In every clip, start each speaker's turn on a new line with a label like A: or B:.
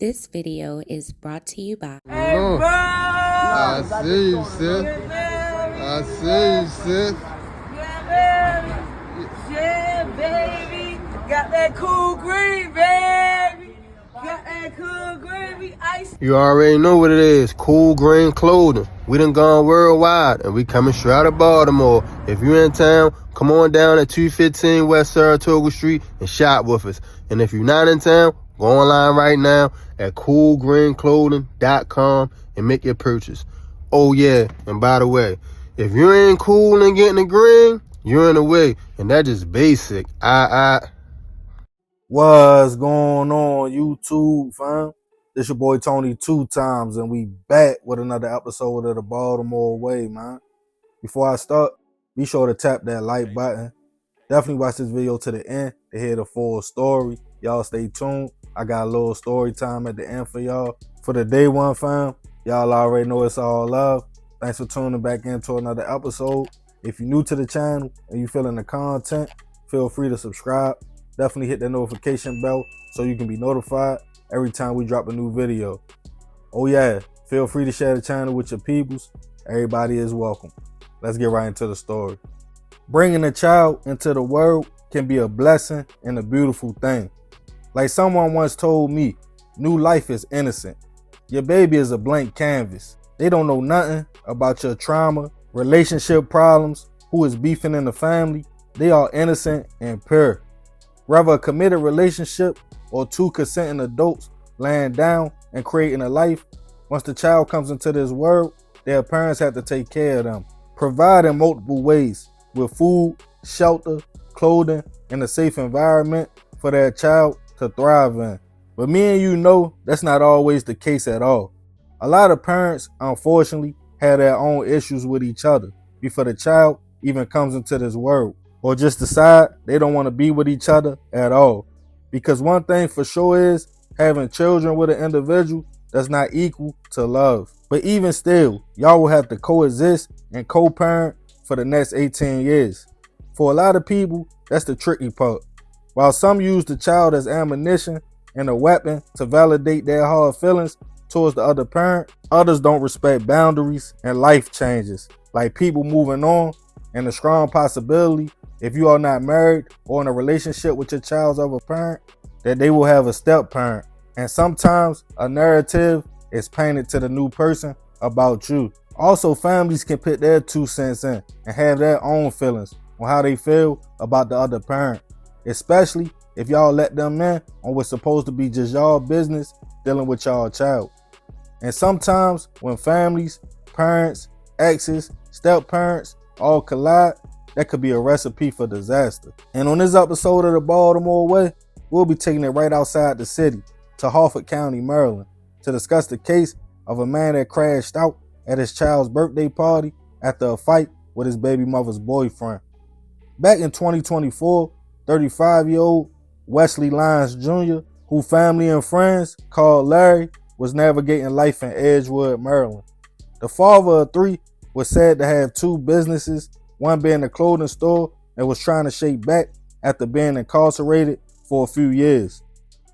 A: This video is brought to you by
B: Hey, bro! I see you, sis. I see you, sis.
C: Yeah, baby. Got that cool green, baby. Got that cool green. We ice.
B: You already know what it is. Cool green clothing. We done gone worldwide, and we coming straight out of Baltimore. If you're in town, come on down at 215 West Saratoga Street and shop with us. And if you're not in town, go online right now at coolgreenclothing.com and make your purchase. Oh yeah, and by the way, if you ain't cool and getting the green, you're in the way, and that's just basic.
D: What's going on, YouTube, fam? This your boy Tony 2 times, and we back with another episode of the Baltimore Way, man. Before I start, be sure to tap that like button. Definitely watch this video to the end to hear the full story. Y'all stay tuned. I got a little story time at the end for y'all. For the day one, fam, y'all already know it's all love. Thanks for tuning back into another episode. If you're new to the channel and you feeling the content, feel free to subscribe. Definitely hit that notification bell so you can be notified every time we drop a new video. Oh yeah, feel free to share the channel with your peoples. Everybody is welcome. Let's get right into the story. Bringing a child into the world can be a blessing and a beautiful thing. Like someone once told me, new life is innocent. Your baby is a blank canvas. They don't know nothing about your trauma, relationship problems, who is beefing in the family. They are innocent and pure. Whether a committed relationship or two consenting adults laying down and creating a life, once the child comes into this world, their parents have to take care of them, provide in multiple ways with food, shelter, clothing, and a safe environment for their child to thrive in. But me and you know that's not always the case at all. A lot of parents, unfortunately, have their own issues with each other before the child even comes into this world, or just decide they don't want to be with each other at all. Because one thing for sure is having children with an individual does not equal to love. But even still, y'all will have to coexist and co-parent for the next 18 years. For a lot of people, that's the tricky part. While some use the child as ammunition and a weapon to validate their hard feelings towards the other parent, others don't respect boundaries and life changes, like people moving on, and the strong possibility, if you are not married or in a relationship with your child's other parent, that they will have a step parent. And sometimes a narrative is painted to the new person about you. Also, families can put their 2 cents in and have their own feelings on how they feel about the other parent, especially if y'all let them in on what's supposed to be just y'all business dealing with y'all child. And sometimes when families, parents, exes, step parents all collide, that could be a recipe for disaster. And on this episode of the Baltimore Way, we'll be taking it right outside the city to Harford County, Maryland, to discuss the case of a man that crashed out at his child's birthday party after a fight with his baby mother's boyfriend. Back in 2024, 35-year-old Wesley Lyons Jr., who family and friends called Larry, was navigating life in Edgewood, Maryland. The father of 3 was said to have 2 businesses, one being a clothing store, and was trying to shake back after being incarcerated for a few years.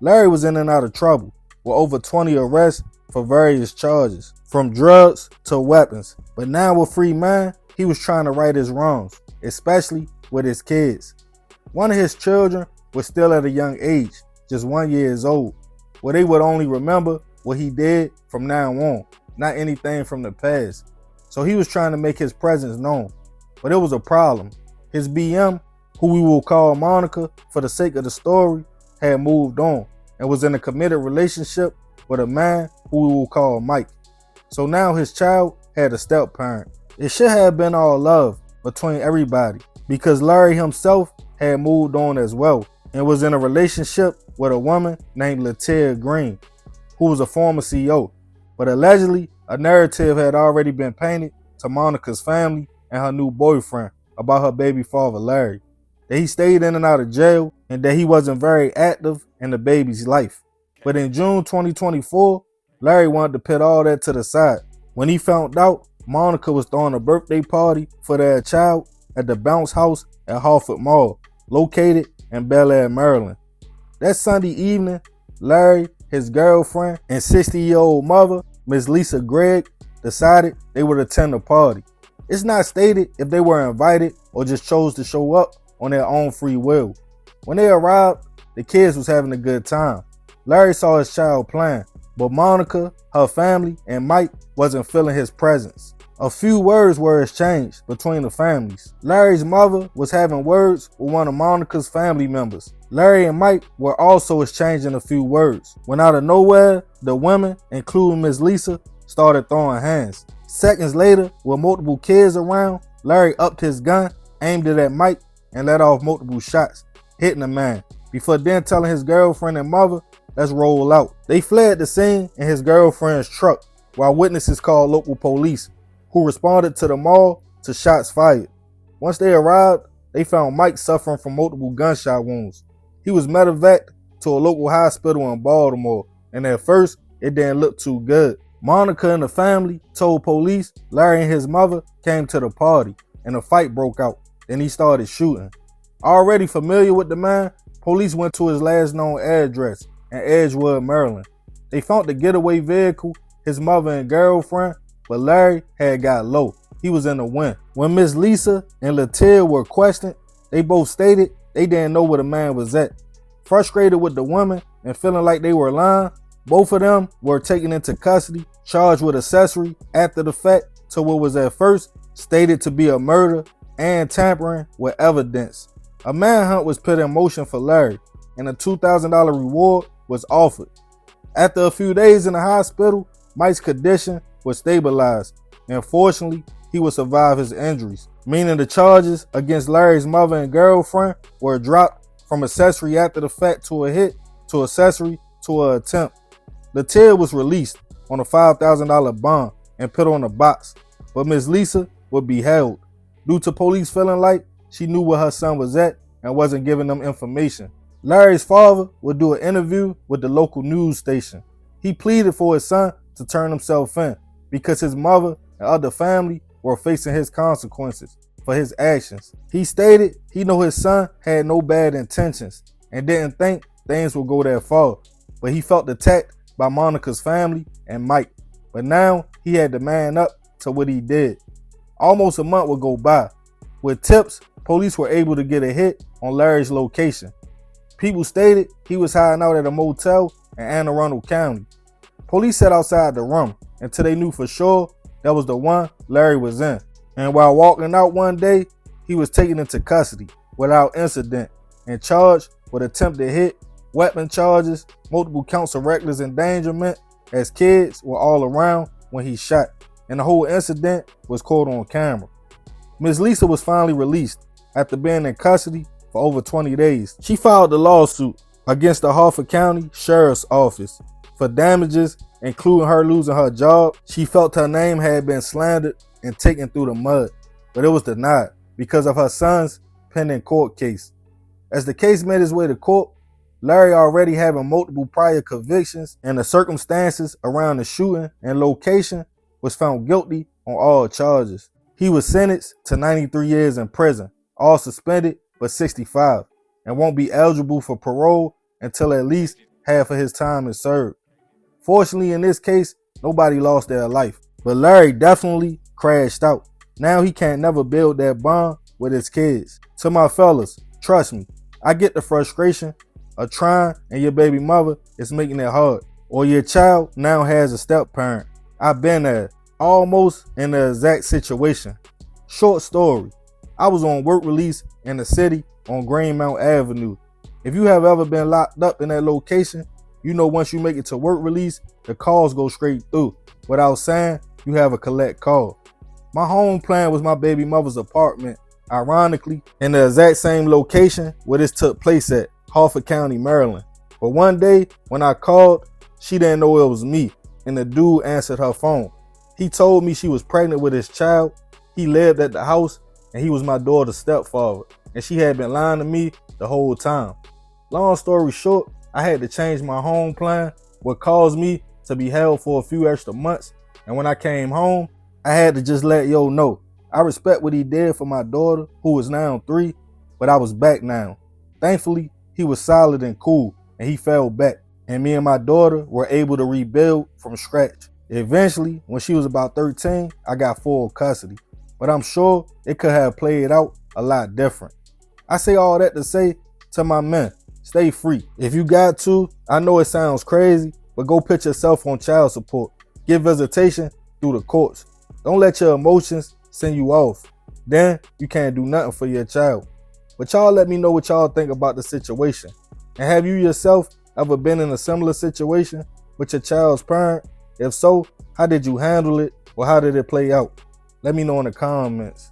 D: Larry was in and out of trouble with over 20 arrests for various charges, from drugs to weapons. But now with free mind, he was trying to right his wrongs, especially with his kids. One of his children was still at a young age, just 1 year old, where they would only remember what he did from now on, not anything from the past. So he was trying to make his presence known. But it was a problem. His BM, who we will call Monica for the sake of the story, had moved on and was in a committed relationship with a man who we will call Mike. So now his child had a step parent. It should have been all love between everybody, because Larry himself had moved on as well and was in a relationship with a woman named Latia Green, who was a former CEO. But allegedly, a narrative had already been painted to Monica's family and her new boyfriend about her baby father, Larry, that he stayed in and out of jail and that he wasn't very active in the baby's life. But in June 2024, Larry wanted to put all that to the side when he found out Monica was throwing a birthday party for their child at the Bounce House at Harford Mall, located in Bel Air, Maryland. That Sunday evening, Larry his girlfriend, and 60-year-old mother, Miss Lisa Gregg, decided they would attend the party. It's not stated if they were invited or just chose to show up on their own free will. When they arrived, the kids was having a good time. Larry saw his child playing, but Monica, her family, and Mike wasn't feeling his presence. A few words were exchanged between the families. Larry's mother was having words with one of Monica's family members. Larry and Mike were also exchanging a few words, when out of nowhere, the women, including Miss Lisa, started throwing hands. Seconds later, with multiple kids around, Larry upped his gun, aimed it at Mike, and let off multiple shots, hitting the man, before then telling his girlfriend and mother, "Let's roll out." They fled the scene in his girlfriend's truck, while witnesses called local police, who responded to the mall to shots fired. Once they arrived, they found Mike suffering from multiple gunshot wounds. He was medevaced to a local hospital in Baltimore, and at first, it didn't look too good. Monica and the family told police Larry and his mother came to the party, and a fight broke out. Then he started shooting. Already familiar with the man, police went to his last known address in Edgewood, Maryland. They found the getaway vehicle, his mother and girlfriend, but Larry had got low. He was in the wind. When Miss Lisa and Latia were questioned, they both stated they didn't know where the man was at. Frustrated with the women and feeling like they were lying, both of them were taken into custody, charged with accessory after the fact to what was at first stated to be a murder and tampering with evidence. A manhunt was put in motion for Larry, and a $2,000 reward was offered. After a few days in the hospital, Mike's condition was stabilized, and fortunately, he would survive his injuries, meaning the charges against Larry's mother and girlfriend were dropped from accessory after the fact to a hit to accessory to an attempt. Latia was released on a $5,000 bond and put on a box, but Miss Lisa would be held due to police feeling like she knew where her son was at and wasn't giving them information. Larry's father would do an interview with the local news station. He pleaded for his son to turn himself in because his mother and other family were facing his consequences for his actions. He stated he knew his son had no bad intentions and didn't think things would go that far, but he felt attacked by Monica's family and Mike. But now he had to man up to what he did. Almost a month would go by. With tips, police were able to get a hit on Larry's location. People stated he was hiding out at a motel in Anne Arundel County. Police sat outside the room until they knew for sure that was the one Larry was in. And while walking out one day, he was taken into custody without incident and charged with attempted hit, weapon charges, multiple counts of reckless endangerment, as kids were all around when he shot, and the whole incident was caught on camera. Ms. Lisa was finally released after being in custody for over 20 days. She filed the lawsuit against the Harford County Sheriff's Office for damages, including her losing her job. She felt her name had been slandered and taken through the mud, but it was denied because of her son's pending court case. As the case made its way to court, Larry, already having multiple prior convictions and the circumstances around the shooting and location, was found guilty on all charges. He was sentenced to 93 years in prison, all suspended but 65, and won't be eligible for parole until at least half of his time is served. Fortunately, in this case, nobody lost their life, but Larry definitely crashed out. Now he can't never build that bond with his kids. To my fellas, trust me, I get the frustration of trying and your baby mother is making it hard, or your child now has a step parent. I've been there, almost in the exact situation. Short story, I was on work release in the city on Greenmount Avenue. If you have ever been locked up in that location, you know once you make it to work release, the calls go straight through. Without saying, you have a collect call. My home plan was my baby mother's apartment, ironically, in the exact same location where this took place at, Harford County, Maryland. But one day, when I called, she didn't know it was me, and the dude answered her phone. He told me she was pregnant with his child, he lived at the house, and he was my daughter's stepfather, and she had been lying to me the whole time. Long story short, I had to change my home plan, what caused me to be held for a few extra months, and when I came home, I had to just let yo know. I respect what he did for my daughter, who is now 3, but I was back now. Thankfully, he was solid and cool, and he fell back. And me and my daughter were able to rebuild from scratch. Eventually, when she was about 13, I got full custody. But I'm sure it could have played out a lot different. I say all that to say to my men, stay free. If you got to, I know it sounds crazy, but go put yourself on child support. Get visitation through the courts. Don't let your emotions send you off. Then you can't do nothing for your child. But y'all let me know what y'all think about the situation. And have you yourself ever been in a similar situation with your child's parent? If so, how did you handle it, or how did it play out? Let me know in the comments.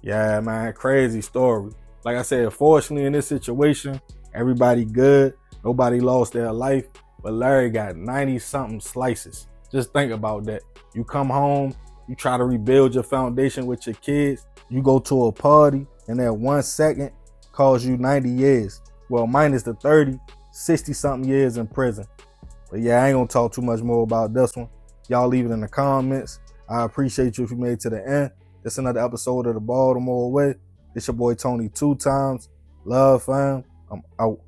D: Yeah, man, crazy story. Like I said, fortunately in this situation, everybody good. Nobody lost their life. But Larry got 90-something slices. Just think about that. You come home, you try to rebuild your foundation with your kids. You go to a party, and that 1 second costs you 90 years. Well, minus the 30, 60-something years in prison. But yeah, I ain't gonna talk too much more about this one. Y'all leave it in the comments. I appreciate you if you made it to the end. It's another episode of the Baltimore Way. It's your boy Tony 2 times. Love, fam. I'm out.